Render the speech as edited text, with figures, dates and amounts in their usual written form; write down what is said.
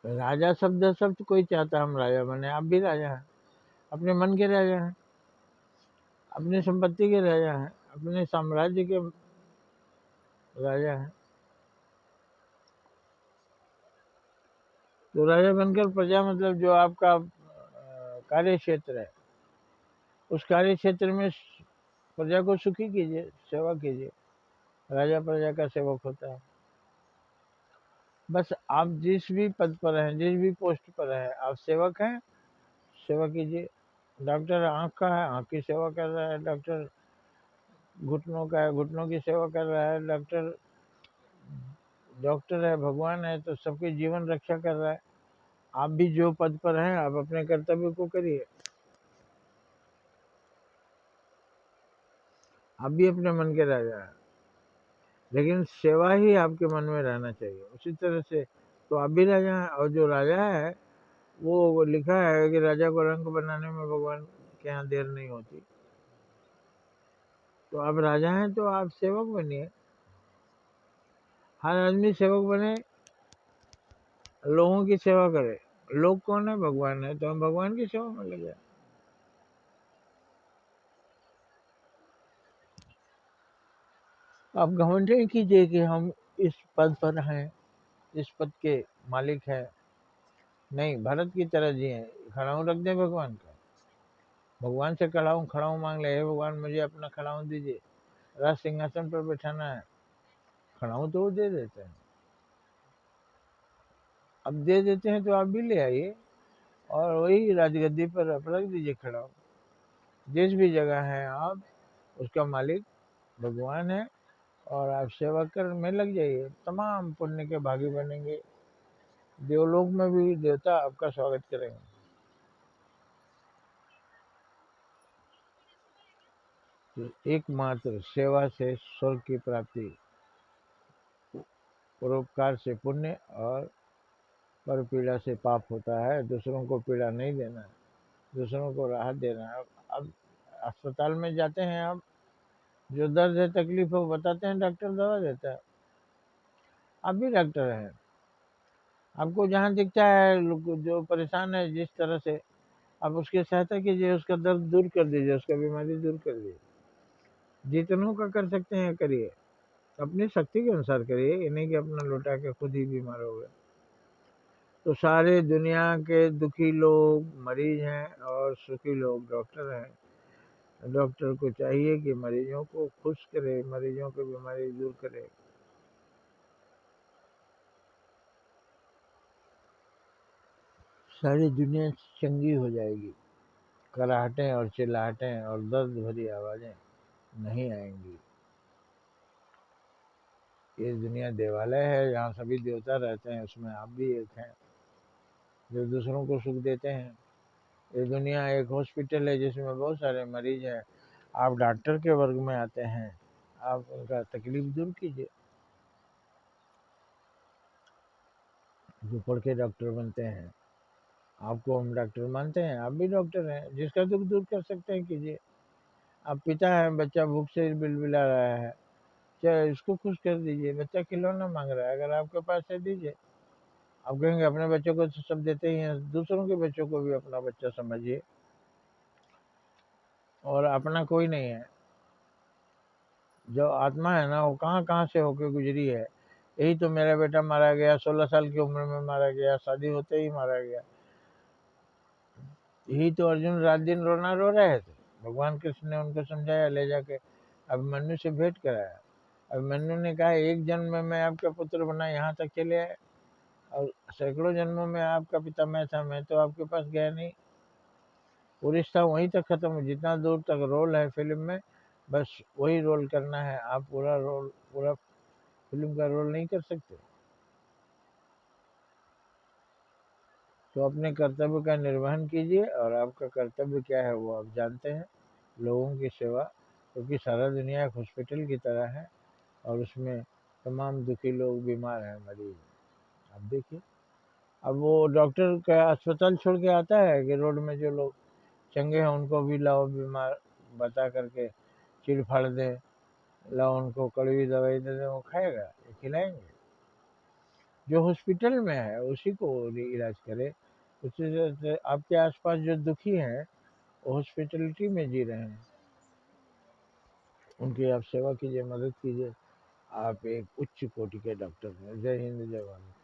राजा शब्द सब तो कोई चाहता हम राजा बने, आप भी राजा हैं, अपने मन के राजा हैं, अपनी संपत्ति के राजा हैं, अपने साम्राज्य के राजा हैं। तो राजा बनकर प्रजा मतलब जो आपका कार्य क्षेत्र है, उस कार्य क्षेत्र में प्रजा को सुखी कीजिए, सेवा कीजिए। राजा प्रजा का सेवक होता है। बस आप जिस भी पद पर हैं, जिस भी पोस्ट पर हैं, आप सेवक हैं, सेवा कीजिए। डॉक्टर आँख का है, आँख की सेवा कर रहा है। डॉक्टर घुटनों का है, घुटनों की सेवा कर रहा है। डॉक्टर है, भगवान है, तो सबके जीवन रक्षा कर रहा है। आप भी जो पद पर हैं, आप अपने कर्तव्य को करिए। आप भी अपने मन के राजा हैं, लेकिन सेवा ही आपके मन में रहना चाहिए। उसी तरह से तो आप भी राजा हैं, और जो राजा है वो लिखा है कि राजा को रंग बनाने में भगवान के यहाँ देर नहीं होती। तो आप राजा हैं तो आप सेवक बनिए। हर आदमी सेवक बने, लोगों की सेवा करे। लोग कौन है? भगवान है, तो हम भगवान की सेवा में लगे। आप घमंड नहीं कीजिए कि हम इस पद पर हैं, इस पद के मालिक हैं। नहीं, भारत की तरह जिए। खड़ाऊं रख दे भगवान का, भगवान से खड़ाऊं मांग ले, हे भगवान मुझे अपना खड़ाऊं दीजिए, राज सिंहासन पर बैठाना है। खड़ाऊं तो वो दे देते हैं। अब दे देते हैं तो आप भी ले आइए और वही राजगद्दी पर आप रख दीजिए खड़ाऊं। जिस भी जगह है आप, उसका मालिक भगवान है, और आप सेवा कर में लग जाइए, तमाम पुण्य के भागी बनेंगे। देवलोक में भी देवता आपका स्वागत करेंगे। तो एकमात्र सेवा से स्वर्ग की प्राप्ति, परोपकार से पुण्य, और पर पीड़ा से पाप होता है। दूसरों को पीड़ा नहीं देना है, दूसरों को राहत देना है। अब अस्पताल में जाते हैं आप, जो दर्द है, तकलीफ है, बताते हैं, डॉक्टर दवा देता है। आप भी डॉक्टर हैं, आपको जहाँ दिखता है जो परेशान है जिस तरह से, आप उसकी सहायता कीजिए, उसका दर्द दूर कर दीजिए, उसका बीमारी दूर कर दीजिए। जितनों का कर सकते हैं करिए, अपनी शक्ति के अनुसार करिए, ये नहीं कि अपना लौटा के खुद ही बीमार हो गए। तो सारे दुनिया के दुखी लोग मरीज हैं और सुखी लोग डॉक्टर हैं। डॉक्टर को चाहिए कि मरीजों को खुश करे, मरीजों की बीमारी दूर करे। सारी दुनिया चंगी हो जाएगी। कराहटें और चिल्लाहटें और दर्द भरी आवाजें नहीं आएंगी। ये दुनिया देवालय है, जहाँ सभी देवता रहते हैं, उसमें आप भी एक हैं जो दूसरों को सुख देते हैं। ये दुनिया एक हॉस्पिटल है जिसमें बहुत सारे मरीज हैं। आप डॉक्टर के वर्ग में आते हैं, आप उनका तकलीफ दूर कीजिए। जो पढ़ के डॉक्टर बनते हैं, आपको हम डॉक्टर मानते हैं, आप भी डॉक्टर हैं। जिसका दुख दूर कर सकते हैं कीजिए। आप पिता हैं, बच्चा भूख से बिलबिला रहा है, चाहे इसको खुश कर दीजिए। बच्चा खिलौना मांग रहा है, अगर आपके पास है दीजिए। आप कहेंगे अपने बच्चों को तो सब देते ही हैं, दूसरों के बच्चों को भी अपना बच्चा समझिए। और अपना कोई नहीं है, जो आत्मा है ना, वो कहाँ कहाँ से होके गुजरी है। यही तो मेरा बेटा मारा गया, 16 साल की उम्र में मारा गया, शादी होते ही मारा गया। यही तो अर्जुन रात दिन रोना रो रहे थे। भगवान कृष्ण ने उनको समझाया, ले जाके अभिमन्यु से भेंट कराया। अभिमन्यु ने कहा, एक जन्म में मैं आपका पुत्र बना, यहाँ तक चले आए, और सैकड़ों जन्मों में आपका पिता मैं था, मैं तो आपके पास गया नहीं। वो रिश्ता वहीं तक खत्म हो, जितना दूर तक रोल है फिल्म में, बस वही रोल करना है। आप पूरा फिल्म का रोल नहीं कर सकते। तो अपने कर्तव्य का निर्वहन कीजिए, और आपका कर्तव्य क्या है वो आप जानते हैं, लोगों की सेवा। क्योंकि सारा दुनिया एक हॉस्पिटल की तरह है, और उसमें तमाम दुखी लोग बीमार हैं, मरीज। आप देखिए, अब वो डॉक्टर का अस्पताल छोड़ के आता है कि रोड में जो लोग चंगे हैं उनको भी लाओ बीमार बता करके चिड़ फाड़ दे, लाओ उनको कड़वी दवाई दे दे, वो खाएगा, ये खिलाएंगे। जो हॉस्पिटल में है उसी को इलाज करे। उसी से आपके आसपास जो दुखी हैं वो हॉस्पिटलिटी में जी रहे हैं, उनकी आप सेवा कीजिए, मदद कीजिए। आप एक उच्च कोटि के डॉक्टर हैं। जय हिंद, जय भारत।